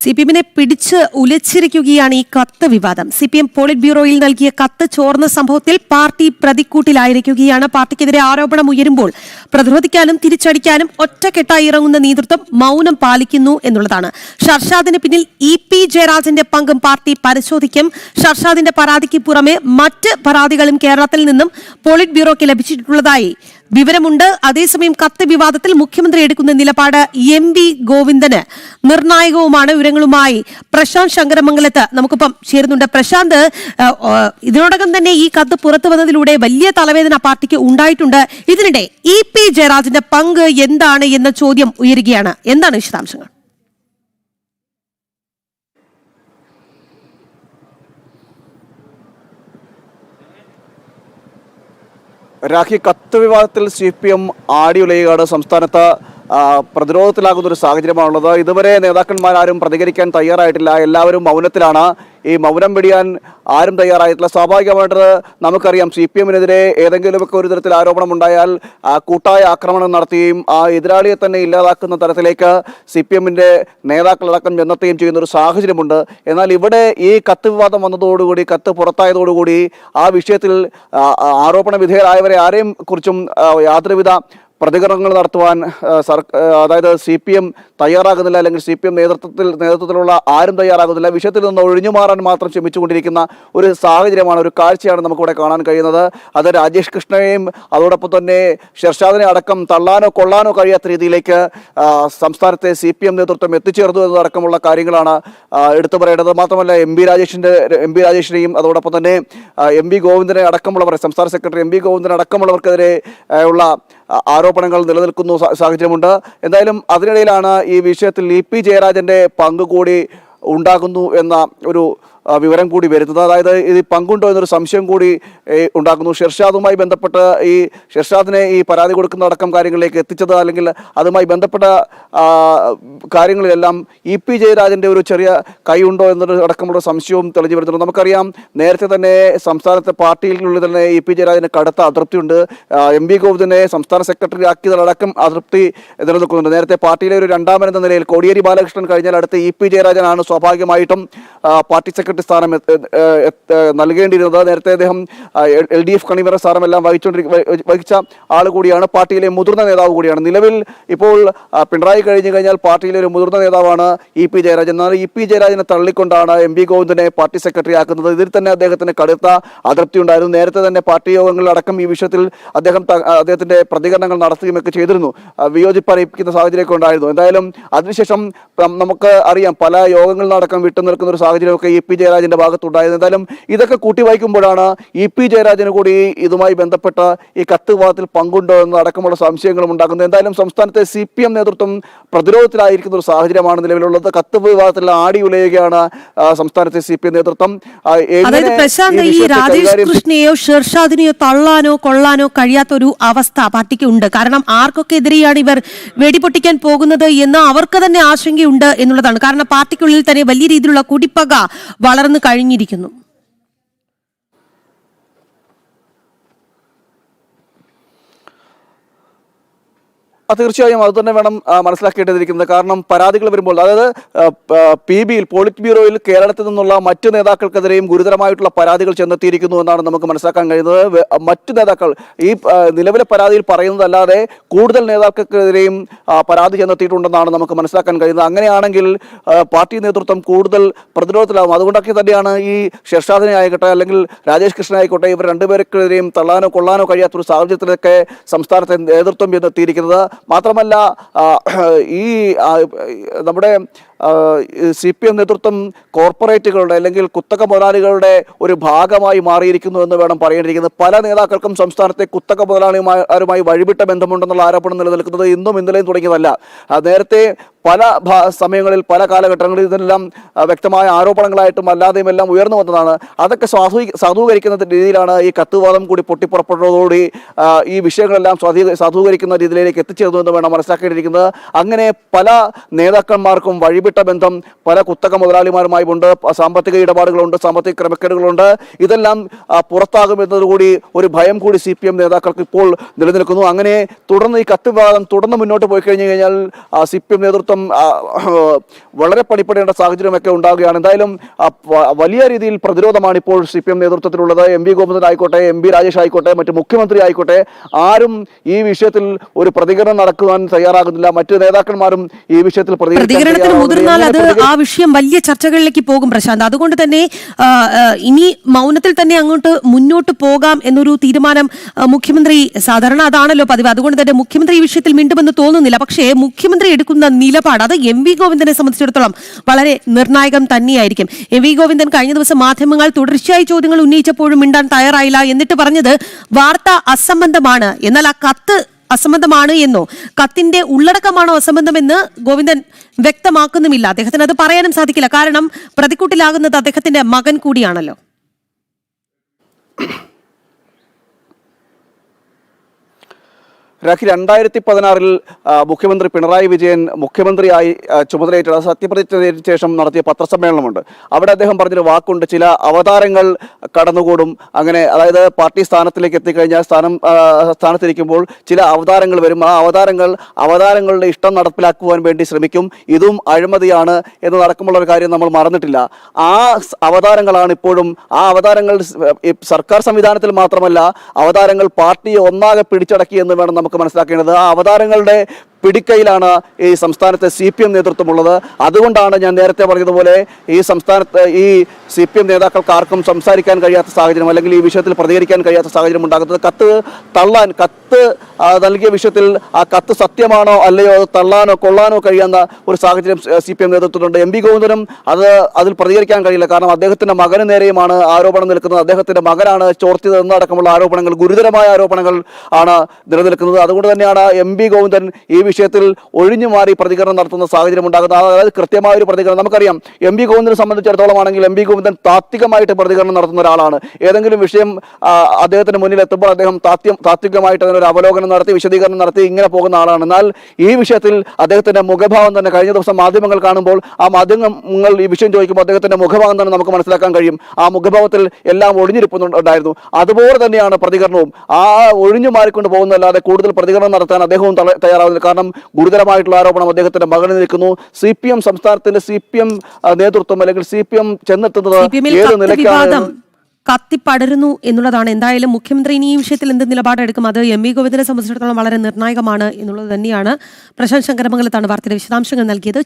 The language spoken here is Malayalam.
CPM-നെ പിടിച്ച് ഉലച്ചിരിക്കുകയാണ് ഈ കത്ത് വിവാദം. CPM പോളിറ്റ് ബ്യൂറോയിൽ നൽകിയ കത്ത് ചോർന്ന സംഭവത്തിൽ പാർട്ടി പ്രതിക്കൂട്ടിലായിരിക്കുകയാണ്. പാർട്ടിക്കെതിരെ ആരോപണം ഉയരുമ്പോൾ പ്രതിരോധിക്കാനും തിരിച്ചടിക്കാനും ഒറ്റക്കെട്ടായി ഇറങ്ങുന്ന നേതൃത്വം മൗനം പാലിക്കുന്നു എന്നുള്ളതാണ്. ഷർഷാദിന് പിന്നിൽ EP ജയരാജന്റെ പങ്കും പാർട്ടി പരിശോധിക്കും. ഷർഷാദിന്റെ പരാതിക്ക് പുറമെ മറ്റ് പരാതികളും കേരളത്തിൽ നിന്നും പോളിറ്റ് ബ്യൂറോയ്ക്ക് ലഭിച്ചിട്ടുള്ളതായി വിവരമുണ്ട്. അതേസമയം കത്ത് വിവാദത്തിൽ മുഖ്യമന്ത്രി എടുക്കുന്ന നിലപാട് MV ഗോവിന്ദന് നിർണായകവുമാണ്. വിവരങ്ങളുമായി പ്രശാന്ത് ശങ്കരമംഗലത്ത് നമുക്കിപ്പം ചേരുന്നുണ്ട്. പ്രശാന്ത്, ഇതിനോടകം തന്നെ ഈ കത്ത് പുറത്തു വന്നതിലൂടെ വലിയ തലവേദന പാർട്ടിക്ക് ഉണ്ടായിട്ടുണ്ട്. ഇതിനിടെ EP ജയരാജന്റെ പങ്ക് എന്താണ് എന്ന ചോദ്യം ഉയരുകയാണ്. എന്താണ് വിശദാംശങ്ങൾ? രാഖി, കത്ത് വിവാദത്തിൽ CPM ആടിയുലയുകയാണ്. സംസ്ഥാനത്ത് പ്രതിരോധത്തിലാകുന്ന ഒരു സാഹചര്യമാണുള്ളത്. ഇതുവരെ നേതാക്കന്മാരാരും പ്രതികരിക്കാൻ തയ്യാറായിട്ടില്ല. എല്ലാവരും മൗനത്തിലാണ്. ഈ മൗനം വെടിയാൻ ആരും തയ്യാറായിട്ടില്ല. സ്വാഭാവികമായിട്ട് നമുക്കറിയാം, CPM-നെതിരെ ഏതെങ്കിലുമൊക്കെ ഒരു തരത്തിൽ ആരോപണം ഉണ്ടായാൽ കൂട്ടായ ആക്രമണം നടത്തുകയും ആ എതിരാളിയെ തന്നെ ഇല്ലാതാക്കുന്ന തരത്തിലേക്ക് CPM-ന്റെ നേതാക്കളടക്കം ചെന്നെത്തുകയും ചെയ്യുന്ന ഒരു സാഹചര്യമുണ്ട്. എന്നാൽ ഇവിടെ ഈ കത്ത് വിവാദം വന്നതോടുകൂടി, കത്ത് പുറത്തായതോടുകൂടി ആ വിഷയത്തിൽ ആരോപണ വിധേയരായവരെ ആരെയും കുറിച്ചും യാതൊരുവിധ പ്രതികരണങ്ങൾ നടത്തുവാൻ അതായത് CPM തയ്യാറാകുന്നില്ല, അല്ലെങ്കിൽ CPM നേതൃത്വത്തിലുള്ള ആരും തയ്യാറാകുന്നില്ല. വിഷയത്തിൽ നിന്ന് ഒഴിഞ്ഞു മാറാൻ മാത്രം ശ്രമിച്ചുകൊണ്ടിരിക്കുന്ന ഒരു സാഹചര്യമാണ്, ഒരു കാഴ്ചയാണ് നമുക്കിവിടെ കാണാൻ കഴിയുന്നത്. അത് രാജേഷ് കൃഷ്ണയെയും അതോടൊപ്പം തന്നെ ഷർഷാദിനെ അടക്കം തള്ളാനോ കൊള്ളാനോ കഴിയാത്ത രീതിയിലേക്ക് സംസ്ഥാനത്തെ CPM നേതൃത്വം എത്തിച്ചേർന്നു എന്നതടക്കമുള്ള കാര്യങ്ങളാണ് എടുത്തു പറയേണ്ടത്. മാത്രമല്ല MB രാജേഷിനെയും അതോടൊപ്പം തന്നെ MV ഗോവിന്ദനെ അടക്കമുള്ളവർ, സംസ്ഥാന സെക്രട്ടറി MV ഗോവിന്ദനെ അടക്കമുള്ളവർക്കെതിരെ ഉള്ള ആരോപണങ്ങൾ നിലനിൽക്കുന്ന സാഹചര്യമുണ്ട്. എന്തായാലും അതിനിടയിലാണ് ഈ വിഷയത്തിൽ EP ജയരാജന്റെ പങ്ക് കൂടി ഉണ്ടാകുന്നു എന്ന ഒരു വിവരം കൂടി വരുന്നത്. അതായത് ഇത് പങ്കുണ്ടോ എന്നൊരു സംശയം കൂടി ഉണ്ടാക്കുന്നു. ഷർഷാദുമായി ബന്ധപ്പെട്ട് ഈ ഷർഷാദിനെ ഈ പരാതി കൊടുക്കുന്നതടക്കം കാര്യങ്ങളിലേക്ക് എത്തിച്ചത്, അല്ലെങ്കിൽ അതുമായി ബന്ധപ്പെട്ട കാര്യങ്ങളിലെല്ലാം EP ജയരാജന്റെ ഒരു ചെറിയ കൈയുണ്ടോ എന്നൊരു അടക്കമുള്ള സംശയവും തെളിഞ്ഞു വരുന്നുണ്ട്. നമുക്കറിയാം, നേരത്തെ തന്നെ സംസ്ഥാനത്തെ പാർട്ടിയിലുള്ളിൽ തന്നെ EP ജയരാജന് കടുത്ത അതൃപ്തിയുണ്ട്. MV ഗോവിന്ദനെ സംസ്ഥാന സെക്രട്ടറി ആക്കിയതടക്കം അതൃപ്തി നിലനിൽക്കുന്നുണ്ട്. നേരത്തെ പാർട്ടിയിലെ ഒരു രണ്ടാമനെന്ന നിലയിൽ കോടിയേരി ബാലകൃഷ്ണൻ കഴിഞ്ഞാൽ അടുത്ത് EP ജയരാജനാണ് സ്വാഭാവികമായിട്ടും പാർട്ടി സെക്രട്ടറി സ്ഥാനം നൽകേണ്ടിയിരുന്നത്. നേരത്തെ അദ്ദേഹം LDF കൺവീനർ സ്ഥാനമെല്ലാം വഹിച്ച ആൾ കൂടിയാണ്, പാർട്ടിയിലെ മുതിർന്ന നേതാവ് കൂടിയാണ്. നിലവിൽ ഇപ്പോൾ പിണറായി കഴിഞ്ഞു കഴിഞ്ഞാൽ പാർട്ടിയിലെ ഒരു മുതിർന്ന നേതാവാണ് EP ജയരാജൻ. എന്നാൽ EP ജയരാജനെ തള്ളിക്കൊണ്ടാണ് MV ഗോവിന്ദനെ പാർട്ടി സെക്രട്ടറി ആക്കുന്നത്. ഇതിൽ തന്നെ അദ്ദേഹത്തിന് കടുത്ത അതൃപ്തി ഉണ്ടായിരുന്നു. നേരത്തെ തന്നെ പാർട്ടി യോഗങ്ങളിലടക്കം ഈ വിഷയത്തിൽ അദ്ദേഹത്തിന്റെ പ്രതികരണങ്ങൾ നടത്തുകയൊക്കെ ചെയ്തിരുന്നു. വിയോജിപ്പ് അറിയിക്കുന്ന സാഹചര്യമൊക്കെ ഉണ്ടായിരുന്നു. എന്തായാലും അതിനുശേഷം നമുക്ക് അറിയാം, പല യോഗങ്ങളിലടക്കം വിട്ടുനിൽക്കുന്ന ഒരു സാഹചര്യമൊക്കെ EP ജയരാജന്റെ ഭാഗത്തുണ്ടായത്. എന്തായാലും ഇതൊക്കെ കൂട്ടി വായിക്കുമ്പോഴാണ് EP ജയരാജന് കൂടി ഇതുമായി ബന്ധപ്പെട്ട ഈ കത്ത് വിവാദത്തിൽ പങ്കുണ്ടോ എന്ന് അടക്കമുള്ള സംശയങ്ങളും ഉണ്ടാക്കുന്നത്. എന്തായാലും സംസ്ഥാനത്തെ CPM നേതൃത്വം പ്രതിരോധത്തിലായിരിക്കുന്ന ഒരു സാഹചര്യമാണ് നിലവിലുള്ളത്. കത്ത് വിവാദത്തിൽ ആടിയുലയുകയാണ് സംസ്ഥാനത്തെ CPM നേതൃത്വം. ഈ രാജേഷ് കൃഷ്ണയെയോ ഷർഷാദിനെയോ തള്ളാനോ കൊള്ളാനോ കഴിയാത്തൊരു അവസ്ഥ പാർട്ടിക്ക് ഉണ്ട്. കാരണം ആർക്കൊക്കെ എതിരെയാണ് ഇവർ വെടിപൊട്ടിക്കാൻ പോകുന്നത് എന്ന് അവർക്ക് തന്നെ ആശങ്കയുണ്ട് എന്നുള്ളതാണ്. കാരണം പാർട്ടിക്കുള്ളിൽ തന്നെ വലിയ രീതിയിലുള്ള കുടിപ്പക വളർന്നു കഴിഞ്ഞിരിക്കുന്നു. തീർച്ചയായും അത് തന്നെ വേണം മനസ്സിലാക്കേണ്ടതിരിക്കുന്നത്. കാരണം പരാതികൾ വരുമ്പോൾ, അതായത് PBയിൽ പോളിറ്റ് ബ്യൂറോയിൽ കേരളത്തിൽ നിന്നുള്ള മറ്റു നേതാക്കൾക്കെതിരെയും ഗുരുതരമായിട്ടുള്ള പരാതികൾ ചെന്നെത്തിയിരിക്കുന്നു എന്നാണ് നമുക്ക് മനസ്സിലാക്കാൻ കഴിയുന്നത്. മറ്റു നേതാക്കൾ ഈ നിലവിലെ പരാതിയിൽ പറയുന്നതല്ലാതെ കൂടുതൽ നേതാക്കൾക്കെതിരെയും പരാതി ചെന്നെത്തിയിട്ടുണ്ടെന്നാണ് നമുക്ക് മനസ്സിലാക്കാൻ കഴിയുന്നത്. അങ്ങനെയാണെങ്കിൽ പാർട്ടി നേതൃത്വം കൂടുതൽ പ്രതിരോധത്തിലാകും. അതുകൊണ്ടൊക്കെ തന്നെയാണ് ഈ ഷർഷാദിനെ ആയിക്കോട്ടെ, അല്ലെങ്കിൽ രാജേഷ് കൃഷ്ണ ആയിക്കോട്ടെ, ഇവർ രണ്ടുപേർക്കെതിരെയും തള്ളാനോ കൊള്ളാനോ കഴിയാത്തൊരു സാഹചര്യത്തിലൊക്കെ സംസ്ഥാനത്തെ നേതൃത്വം ചെന്നെത്തിയിരിക്കുന്നത്. മാത്രമല്ല, ഈ നമ്മുടെ CPM നേതൃത്വം കോർപ്പറേറ്റുകളുടെ അല്ലെങ്കിൽ കുത്തക മുതലാളികളുടെ ഒരു ഭാഗമായി മാറിയിരിക്കുന്നു എന്ന് വേണം പറയേണ്ടിയിരിക്കുന്നത്. പല നേതാക്കൾക്കും സംസ്ഥാനത്തെ കുത്തക മുതലാളിമാരുമായി വഴിവിട്ട ബന്ധമുണ്ടെന്നുള്ള ആരോപണം നിലനിൽക്കുന്നത് ഇന്നും ഇന്നലെയും തുടങ്ങിയതല്ല. നേരത്തെ പല സമയങ്ങളിൽ പല കാലഘട്ടങ്ങളിൽ ഇതെല്ലാം വ്യക്തമായ ആരോപണങ്ങളായിട്ടും അല്ലാതെയും എല്ലാം ഉയർന്നു വന്നതാണ്. അതൊക്കെ സാധൂകരിക്കുന്ന രീതിയിലാണ് ഈ കത്തുവാദം കൂടി പൊട്ടിപ്പുറപ്പെട്ടതോടുകൂടി ഈ വിഷയങ്ങളെല്ലാം സാധൂകരിക്കുന്ന രീതിയിലേക്ക് എത്തിച്ചേർന്നു എന്ന് വേണം മനസ്സിലാക്കേണ്ടിയിരിക്കുന്നത്. അങ്ങനെ പല നേതാക്കന്മാർക്കും വഴിവിട്ട വേർപെട്ട ബന്ധം പല കുത്തക മുതലാളിമാരുമായി ഉണ്ട്, സാമ്പത്തിക ഇടപാടുകളുണ്ട്, സാമ്പത്തിക ക്രമക്കേടുകളുണ്ട്. ഇതെല്ലാം പുറത്താകുമെന്നതുകൂടി ഒരു ഭയം കൂടി CPM നേതാക്കൾക്ക് ഇപ്പോൾ നിലനിൽക്കുന്നു. അങ്ങനെ തുടർന്ന് ഈ കത്ത് വിവാദം തുടർന്ന് മുന്നോട്ട് പോയി കഴിഞ്ഞു കഴിഞ്ഞാൽ CPM നേതൃത്വം വളരെ പണിപ്പെടേണ്ട സാഹചര്യമൊക്കെ ഉണ്ടാവുകയാണ്. എന്തായാലും വലിയ രീതിയിൽ പ്രതിരോധമാണ് ഇപ്പോൾ CPM നേതൃത്വത്തിലുള്ളത്. MV ഗോവിന്ദൻ ആയിക്കോട്ടെ, MB രാജേഷ് ആയിക്കോട്ടെ, മറ്റ് മുഖ്യമന്ത്രി ആയിക്കോട്ടെ, ആരും ഈ വിഷയത്തിൽ ഒരു പ്രതികരണം നടക്കുവാൻ തയ്യാറാകുന്നില്ല. മറ്റ് നേതാക്കന്മാരും ഈ വിഷയത്തിൽ പ്രതികരണത്തിന് മുതിർന്നാൽ അത് ആ വിഷയം വലിയ ചർച്ചകളിലേക്ക് പോകും പ്രശാന്ത്. അതുകൊണ്ട് തന്നെ ഇനി മൗനത്തിൽ തന്നെ അങ്ങോട്ട് മുന്നോട്ട് പോകാം എന്നൊരു തീരുമാനം മുഖ്യമന്ത്രി, സാധാരണ അതാണല്ലോ പതിവ്, അതുകൊണ്ട് തന്നെ മുഖ്യമന്ത്രി ഈ വിഷയത്തിൽ മിണ്ടുമെന്ന് തോന്നുന്നില്ല. പക്ഷേ മുഖ്യമന്ത്രി എടുക്കുന്ന നിലപാട് അത് MV ഗോവിന്ദനെ സംബന്ധിച്ചിടത്തോളം വളരെ നിർണായകം തന്നെയായിരിക്കും. MV ഗോവിന്ദൻ കഴിഞ്ഞ ദിവസം മാധ്യമങ്ങൾ തുടർച്ചയായി ചോദ്യങ്ങൾ ഉന്നയിച്ചപ്പോഴും മിണ്ടാൻ തയ്യാറായില്ല. എന്നിട്ട് പറഞ്ഞത് വാർത്ത അസംബന്ധമാണ്, എന്നാൽ ആ കത്ത് അസംബന്ധമാണ് എന്നോ കത്തിന്റെ ഉള്ളടക്കമാണോ അസംബന്ധമെന്ന് ഗോവിന്ദൻ വ്യക്തമാക്കുന്നുമില്ല. അദ്ദേഹത്തിന് അത് പറയാനും സാധിക്കില്ല, കാരണം പ്രതിക്കൂട്ടിലാകുന്നത് അദ്ദേഹത്തിന്റെ മകൻ കൂടിയാണല്ലോ. രാഖി, 2016 മുഖ്യമന്ത്രി പിണറായി വിജയൻ മുഖ്യമന്ത്രിയായി ചുമതലയേറ്റ സത്യപ്രതിജ്ഞയ്ക്ക് ശേഷം നടത്തിയ പത്രസമ്മേളനമുണ്ട്. അവിടെ അദ്ദേഹം പറഞ്ഞൊരു വാക്കുണ്ട്, ചില അവതാരങ്ങൾ കടന്നുകൂടും. അങ്ങനെ, അതായത് പാർട്ടി സ്ഥാനത്തിലേക്ക് എത്തിക്കഴിഞ്ഞാൽ സ്ഥാനത്തിരിക്കുമ്പോൾ ചില അവതാരങ്ങൾ വരും. ആ അവതാരങ്ങളുടെ ഇഷ്ടം നടപ്പിലാക്കുവാൻ വേണ്ടി ശ്രമിക്കും. ഇതും അഴിമതിയാണ് എന്ന് നടക്കുമുള്ള ഒരു കാര്യം നമ്മൾ മറന്നിട്ടില്ല. ആ അവതാരങ്ങളാണ് ഇപ്പോഴും, ആ അവതാരങ്ങൾ സർക്കാർ സംവിധാനത്തിൽ മാത്രമല്ല, അവതാരങ്ങൾ പാർട്ടിയെ ഒന്നാകെ പിടിച്ചടക്കി എന്ന് വേണം നമുക്ക് മനസ്സിലാക്കേണ്ടത്. ആ അവതാരങ്ങളുടെ പിടിക്കയിലാണ് ഈ സംസ്ഥാനത്തെ CPM നേതൃത്വമുള്ളത്. അതുകൊണ്ടാണ് ഞാൻ നേരത്തെ പറഞ്ഞതുപോലെ ഈ സംസ്ഥാനത്ത് ഈ CPM നേതാക്കൾക്ക് ആർക്കും സംസാരിക്കാൻ കഴിയാത്ത സാഹചര്യം, അല്ലെങ്കിൽ ഈ വിഷയത്തിൽ പ്രതികരിക്കാൻ കഴിയാത്ത സാഹചര്യം ഉണ്ടാകുന്നത്. കത്ത് നൽകിയ വിഷയത്തിൽ ആ കത്ത് സത്യമാണോ അല്ലയോ അത് തള്ളാനോ കൊള്ളാനോ കഴിയാത്ത ഒരു സാഹചര്യം CPM നേതൃത്വത്തിലുണ്ട്. MV ഗോവിന്ദനും അതിൽ പ്രതികരിക്കാൻ കഴിയില്ല, കാരണം അദ്ദേഹത്തിന്റെ മകന് നേരെയുമാണ് ആരോപണം നിൽക്കുന്നത്. അദ്ദേഹത്തിന്റെ മകനാണ് ചോർത്തിയത് എന്നടക്കമുള്ള ആരോപണങ്ങൾ, ഗുരുതരമായ ആരോപണങ്ങൾ ആണ് നിലനിൽക്കുന്നത്. അതുകൊണ്ട് തന്നെയാണ് MV ഗോവിന്ദൻ ഈ വിഷയത്തിൽ ഒഴിഞ്ഞു മാറി പ്രതികരണം നടത്തുന്ന സാഹചര്യം ഉണ്ടാകുന്നത്. അതായത് കൃത്യമായ ഒരു പ്രതികരണം നമുക്കറിയാം. MV ഗോവിന്ദനെ സംബന്ധിച്ചിടത്തോളം ആണെങ്കിൽ MV ഗോവിന്ദൻ താത്വികമായിട്ട് പ്രതികരണം നടത്തുന്ന ഒരാളാണ്. ഏതെങ്കിലും വിഷയം അദ്ദേഹത്തിന് മുന്നിൽ എത്തുമ്പോൾ അദ്ദേഹം താത്വികമായിട്ട് അതിനൊരു അവലോകനം നടത്തി, വിശദീകരണം നടത്തി ഇങ്ങനെ പോകുന്ന ആളാണ്. എന്നാൽ ഈ വിഷയത്തിൽ അദ്ദേഹത്തിന്റെ മുഖഭാവം തന്നെ കഴിഞ്ഞ ദിവസം മാധ്യമങ്ങൾ കാണുമ്പോൾ, ആ മാധ്യമങ്ങൾ ഈ വിഷയം ചോദിക്കുമ്പോൾ അദ്ദേഹത്തിന്റെ മുഖഭാവം തന്നെ നമുക്ക് മനസ്സിലാക്കാൻ കഴിയും. ആ മുഖഭാവത്തിൽ എല്ലാം ഒഴിഞ്ഞിരിപ്പുണ്ടായിരുന്നു. അതുപോലെ തന്നെയാണ് പ്രതികരണവും. ആ ഒഴിഞ്ഞു മാറിക്കൊണ്ട് പോകുന്നതല്ലാതെ കൂടുതൽ പ്രതികരണം നടത്താൻ അദ്ദേഹവും തയ്യാറാവുന്നില്ല. കാരണം ഗുരുതരമായിട്ടുള്ള ആരോപണം അദ്ദേഹത്തിന്റെ മകന് നിൽക്കുന്നു. CPM സംസ്ഥാനത്തിന്റെ CPM നേതൃത്വം അല്ലെങ്കിൽ CPM ചെന്നെത്തുന്നത് ഏത് നിലയ്ക്കാണ് കത്തിപ്പടരുന്നു എന്നുള്ളതാണ്. എന്തായാലും മുഖ്യമന്ത്രി ഇനി ഈ വിഷയത്തിൽ എന്ത് നിലപാടെടുക്കും അത് MV ഗോവിന്ദനെ സംബന്ധിച്ചിടത്തോളം വളരെ നിർണായകമാണ് എന്നുള്ളത് തന്നെയാണ്. പ്രശാന്ത് ശങ്കരമംഗലത്താണ് വാർത്തയുടെ വിശദാംശങ്ങൾ നൽകിയത്.